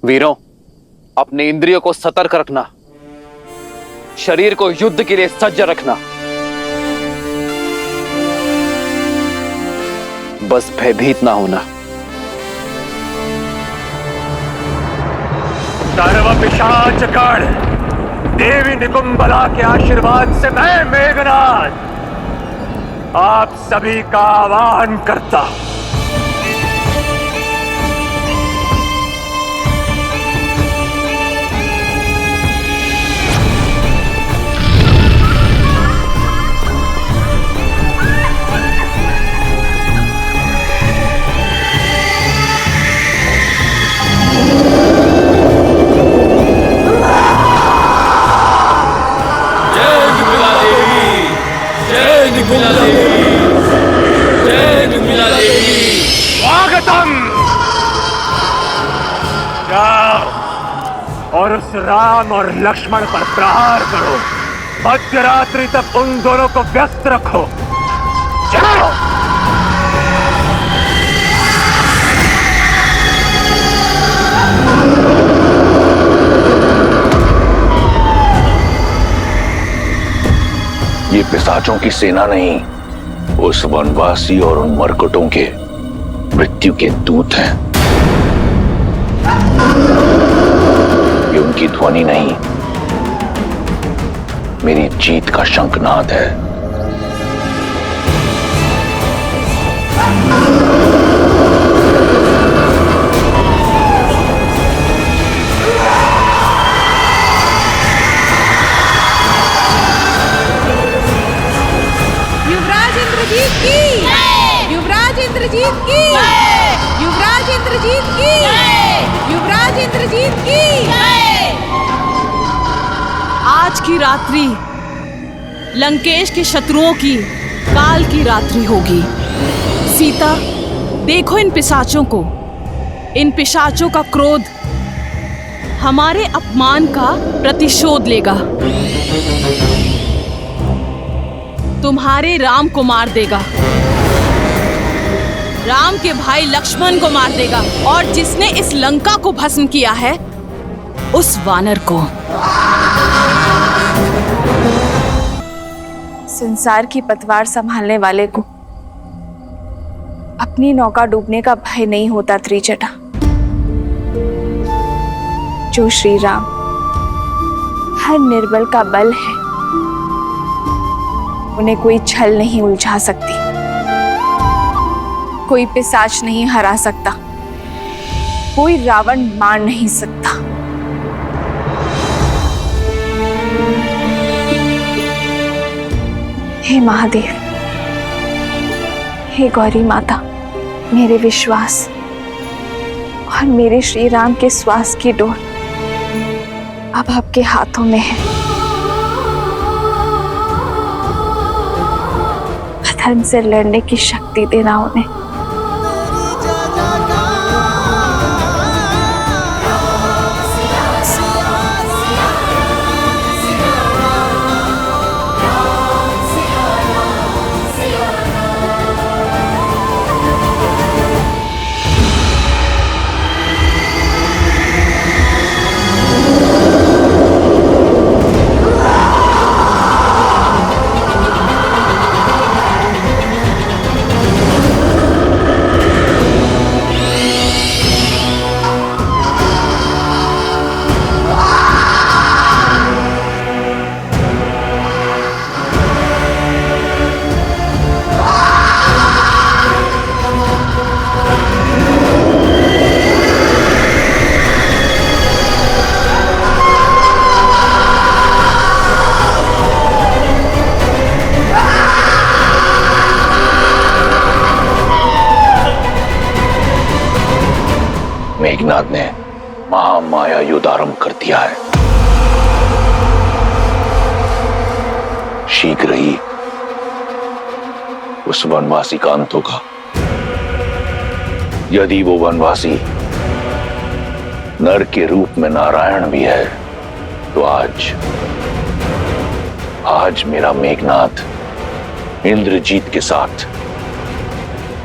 वीरों, अपने इंद्रियों को सतर्क रखना, शरीर को युद्ध के लिए सज्ज रखना। बस भयभीत ना होना। सर्व पिशाच गण, देवी निकुंबला के आशीर्वाद से मैं मेघनाद आप सभी का आह्वान करता हूं। स्वागतम। जाओ और उस राम और लक्ष्मण पर प्रहार करो। मध्यरात्रि तक उन दोनों को व्यस्त रखो। जाओ। ये पिशाचों की सेना नहीं, उस वनवासी और उन मरकटों के मृत्यु के दूत हैं। ये उनकी ध्वनि नहीं, मेरी जीत का शंखनाद है। युवराज इंद्रजीत की, युवराज इंद्रजीत की, युवराज इंद्रजीत की, युवराज इंद्रजीत की। आज की रात्रि लंकेश के शत्रुओं की काल की रात्रि होगी। सीता, देखो इन पिशाचों को। इन पिशाचों का क्रोध हमारे अपमान का प्रतिशोध लेगा। तुम्हारे राम को मार देगा, राम के भाई लक्ष्मण को मार देगा, और जिसने इस लंका को भस्म किया है उस वानर को। संसार की पतवार संभालने वाले को अपनी नौका डूबने का भय नहीं होता त्रिजटा। जो श्री राम हर निर्बल का बल है, उन्हें कोई छल नहीं उलझा सकती, कोई पिशाच नहीं हरा सकता, कोई रावण मार नहीं सकता। हे महादेव, हे गौरी माता, मेरे विश्वास और मेरे श्री राम के श्वास की डोर अब आपके हाथों में है। धर्म से लड़ने की शक्ति देना उन्हें। मेघनाद ने महामाया युद्ध आरंभ कर दिया है। शीघ्र ही उस वनवासी का अंत होगा। यदि वो वनवासी नर के रूप में नारायण भी है, तो आज मेरा मेघनाद इंद्रजीत के साथ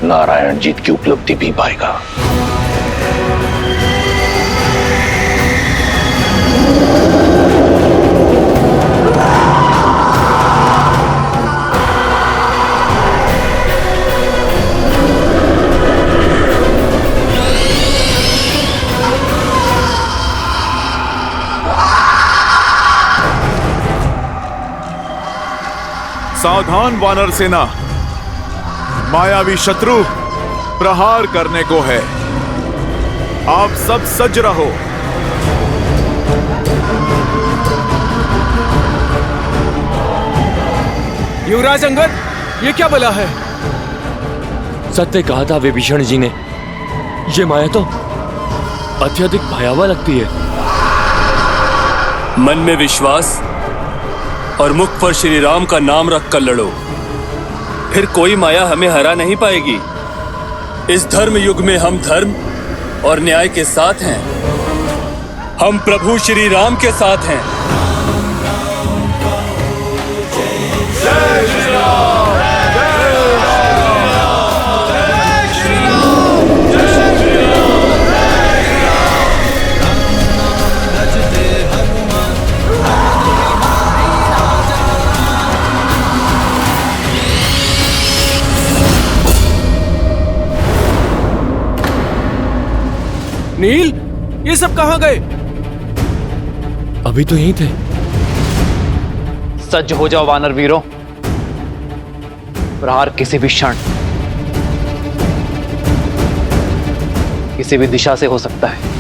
नारायण जीत की उपलब्धि भी पाएगा। सावधान वानर सेना, मायावी शत्रु प्रहार करने को है। आप सब सज्ज रहो। युवराज अंगद, ये क्या बला है? सत्य कहा था विभीषण जी ने, ये माया तो अत्यधिक भयावह लगती है। मन में विश्वास और मुख पर श्री राम का नाम रखकर लड़ो, फिर कोई माया हमें हरा नहीं पाएगी। इस धर्म युग में हम धर्म और न्याय के साथ हैं। हम प्रभु श्री राम के साथ हैं। नील, ये सब कहां गए? अभी तो यहीं थे। सज्ज हो जाओ वानर वीरों, प्रहार किसी भी क्षण किसी भी दिशा से हो सकता है।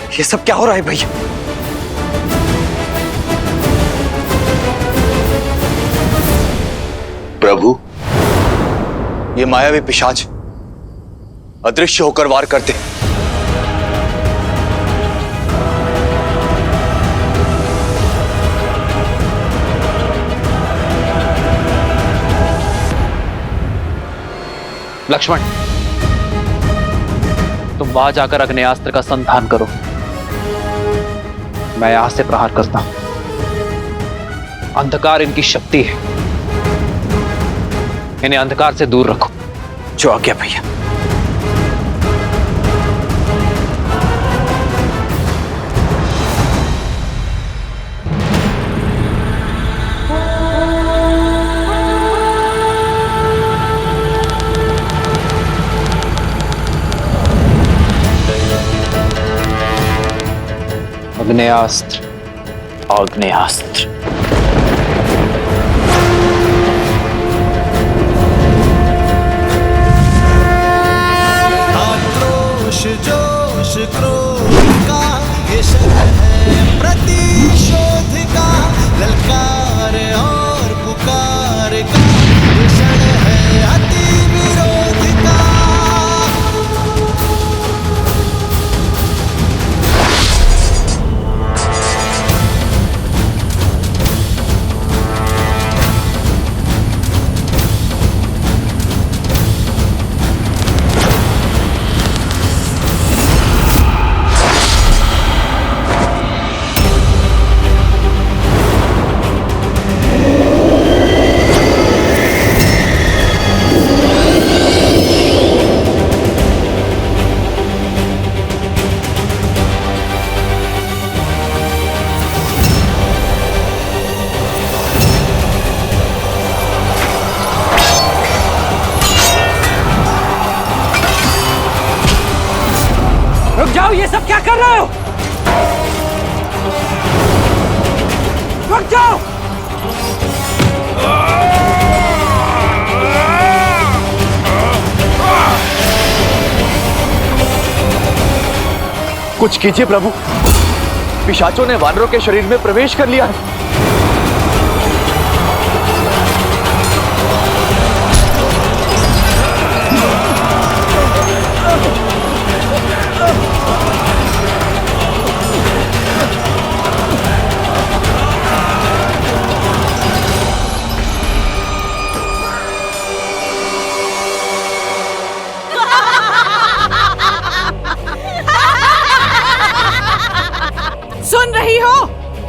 ये सब क्या हो रहा है भैया? प्रभु, ये मायावी पिशाच अदृश्य होकर वार करते। लक्ष्मण, तुम वहां जाकर अग्नेयास्त्र का संधान करो। मैं यहां से प्रहार करता हूं। अंधकार इनकी शक्ति है, इन्हें अंधकार से दूर रखो। जो आज्ञा भैया। आग्नेयास्त्र, आग्नेयास्त्र। आक्रोश जोश क्रोध का ये शब्द है प्रतिशोध का, ललकार और पुकार का ये क्षण है अति विरोध का। रुक जाओ, ये सब क्या कर रहे हो? रुक जाओ! कुछ कीजिए प्रभु, पिशाचों ने वानरों के शरीर में प्रवेश कर लिया है।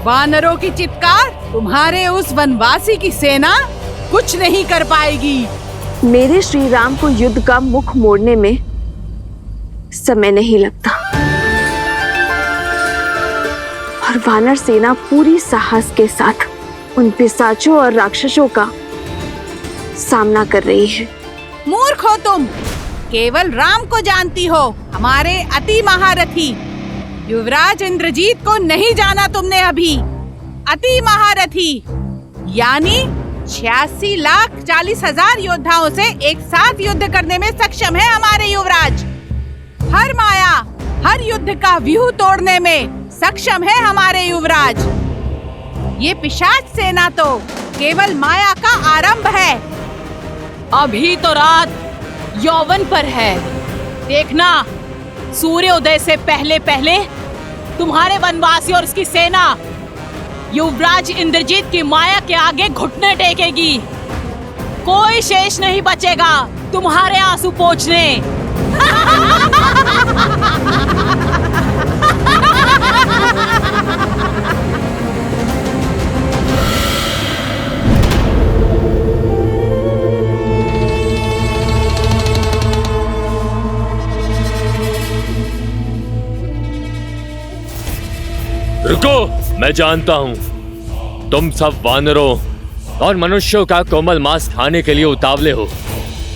वानरों की चित्कार तुम्हारे उस वनवासी की सेना कुछ नहीं कर पाएगी। मेरे श्री राम को युद्ध का मुख मोड़ने में समय नहीं लगता और वानर सेना पूरी साहस के साथ उन पिशाचों और राक्षसों का सामना कर रही है। मूर्ख हो तुम, केवल राम को जानती हो, हमारे अति महारथी युवराज इंद्रजीत को नहीं जाना तुमने अभी। अति महारथी यानी 86,40,000 योद्धाओं से एक साथ युद्ध करने में सक्षम है हमारे युवराज। हर माया, हर युद्ध का व्यूह तोड़ने में सक्षम है हमारे युवराज। ये पिशाच सेना तो केवल माया का आरंभ है। अभी तो रात यौवन पर है, देखना सूर्योदय से पहले पहले तुम्हारे वनवासी और उसकी सेना युवराज इंद्रजीत की माया के आगे घुटने टेकेगी। कोई शेष नहीं बचेगा तुम्हारे आंसू पोंछने। रुको, मैं जानता हूं तुम सब वानरों और मनुष्यों का कोमल मांस खाने के लिए उतावले हो,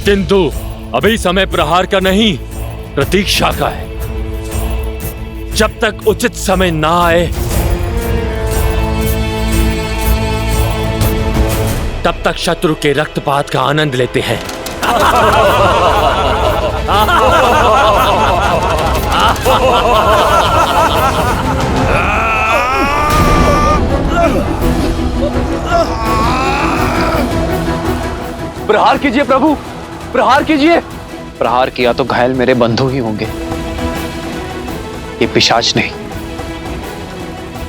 किंतु अभी समय प्रहार का नहीं, प्रतीक्षा का है। जब तक उचित समय ना आए तब तक शत्रु के रक्तपात का आनंद लेते हैं। प्रहार कीजिए प्रभु, प्रहार कीजिए। प्रहार किया तो घायल मेरे बंधु ही होंगे, ये पिशाच नहीं।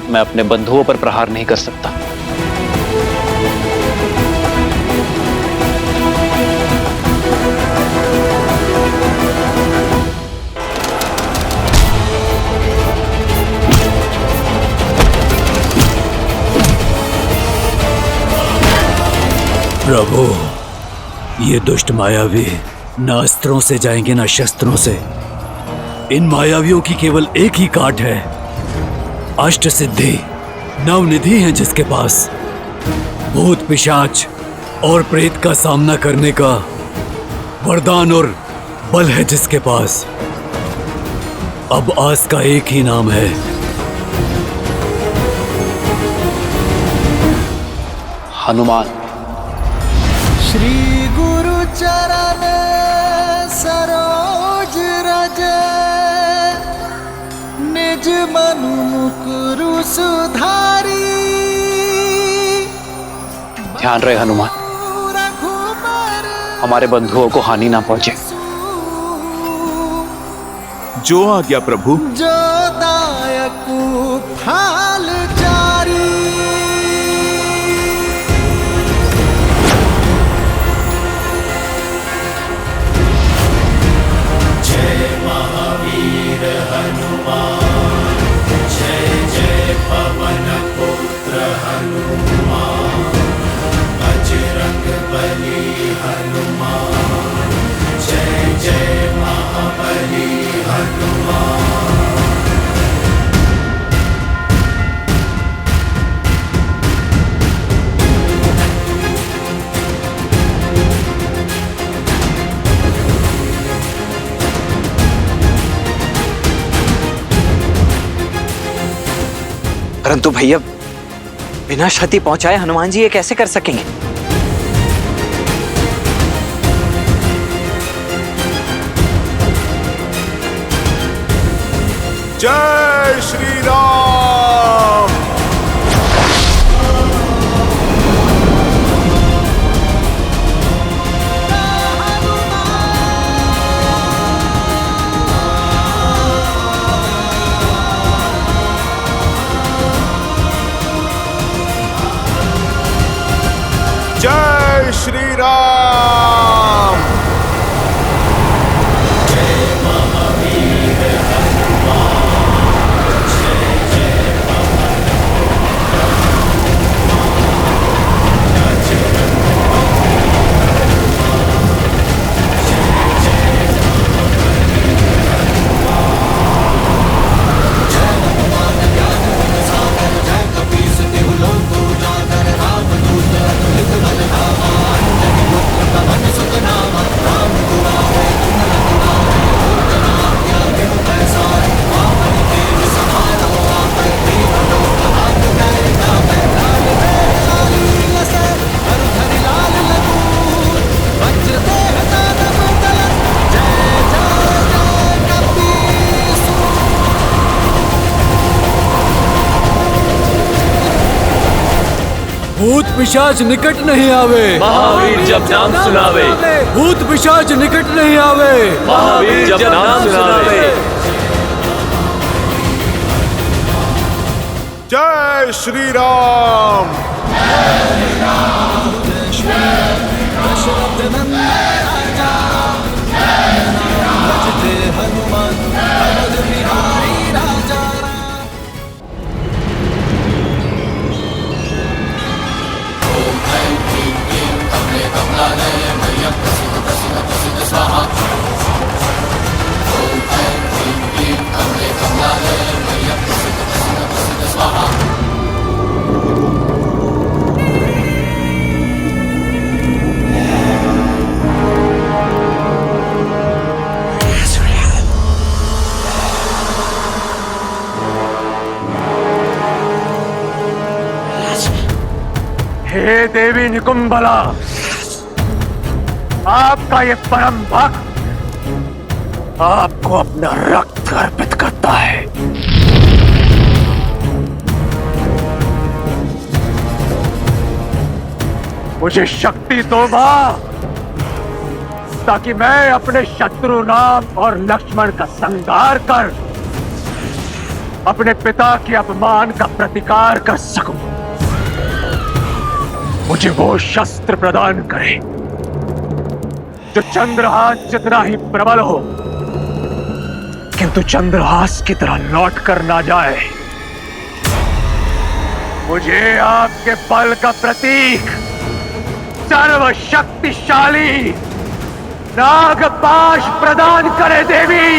मैं अपने बंधुओं पर प्रहार नहीं कर सकता। प्रभु, ये दुष्ट मायावी न अस्त्रों से जाएंगे न शस्त्रों से। इन मायावियों की केवल एक ही काट है, अष्ट सिद्धि नवनिधि है जिसके पास। भूत पिशाच और प्रेत का सामना करने का वरदान और बल है जिसके पास। अब आस का एक ही नाम है, हनुमान। श्री गुरु चरण सरोज रज, निज मनु मुकुरु सुधारी। ध्यान रहे हनुमान, हमारे बंधुओं को हानि ना पहुंचे। जो आज्ञा प्रभु। जो दायक फाल जारी। हनुमान जय जय पवन पुत्र हनुमान, बजरंग बली हनुमान जय जय महाबली हनुमान। परंतु भैया, बिना क्षति पहुंचाए हनुमान जी ये कैसे कर सकेंगे? जय श्री राम। जय श्री राम। जय महावीर हनुमान जय जय पवन पुत्र भूत पिशाच निकट नहीं आवे। महावीर जब नाम सुनावे, भूत पिशाच निकट नहीं आवे। महावीर जब नाम सुनावे। जय श्री राम। हे देवी निकुंबला, आपका ये परम भक्त आपको अपना रक्त अर्पित करता है। मुझे शक्ति दो मां, ताकि मैं अपने शत्रु राम और लक्ष्मण का संहार कर अपने पिता के अपमान का प्रतिकार कर सकूं। मुझे वो शस्त्र प्रदान करे जो चंद्रहास जितना ही प्रबल हो, किंतु चंद्रहास की तरह लौट कर ना जाए। मुझे आपके बल का प्रतीक सर्वशक्तिशाली नागपाश प्रदान करे देवी।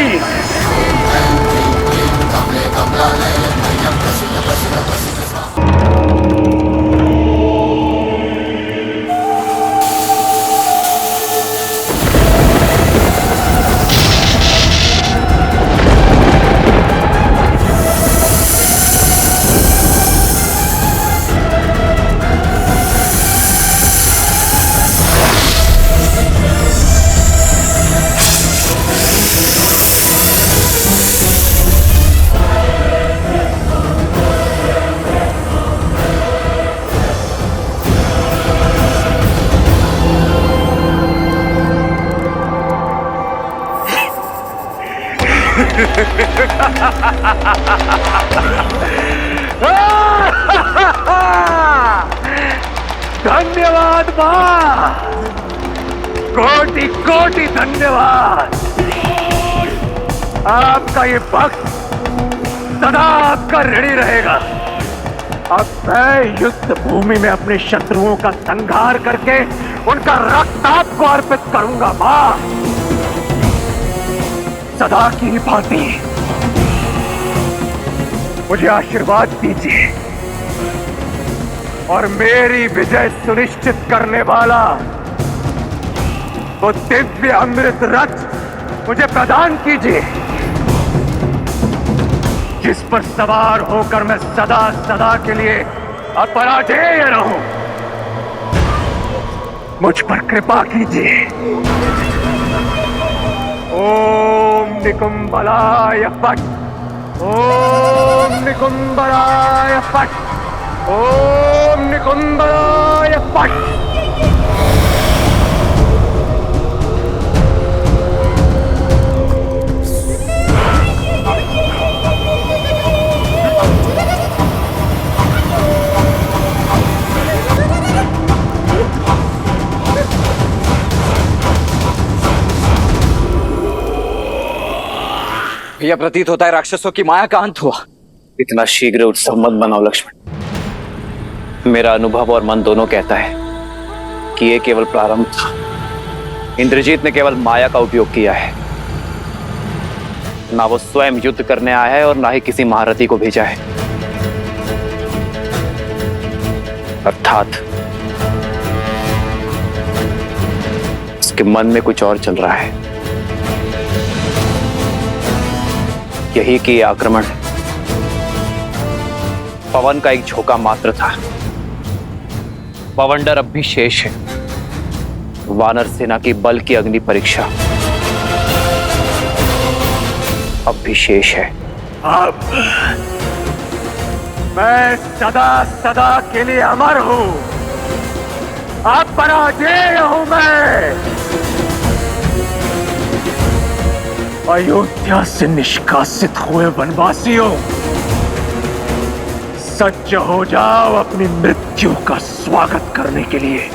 धन्यवाद मां, कोटि कोटि धन्यवाद। आपका ये भक्त सदा आपका ऋणी रहेगा। अब मैं युद्ध भूमि में अपने शत्रुओं का संहार करके उनका रक्त आपको अर्पित करूंगा मां। सदा की भांति मुझे आशीर्वाद दीजिए और मेरी विजय सुनिश्चित करने वाला वो दिव्य अमृत रथ मुझे प्रदान कीजिए, जिस पर सवार होकर मैं सदा सदा के लिए अपराजेय रहूं। मुझ पर कृपा कीजिए। ओम निकुंबलाय फट, ओम निकुंबलाय फट, ओम निकुंबलाय फट। यह प्रतीत होता है राक्षसों की माया का अंत हुआ। इतना शीघ्र उत्सव मत बनाओ लक्ष्मण। मेरा अनुभव और मन दोनों कहता है कि यह केवल प्रारंभ था। इंद्रजीत ने केवल माया का उपयोग किया है। ना वो स्वयं युद्ध करने आया है और ना ही किसी महारथी को भेजा है। अर्थात उसके मन में कुछ और चल रहा है। यही कि आक्रमण पवन का एक झोंका मात्र था। पवंडर अब भी शेष है। वानर सेना की बल की अग्नि परीक्षा अब भी शेष है। अब मैं सदा सदा के लिए अमर हूं। अब पराजय हूं मैं। अयोध्या से निष्कासित हुए वनवासियों, सज्ज हो जाओ अपनी मृत्यु का स्वागत करने के लिए।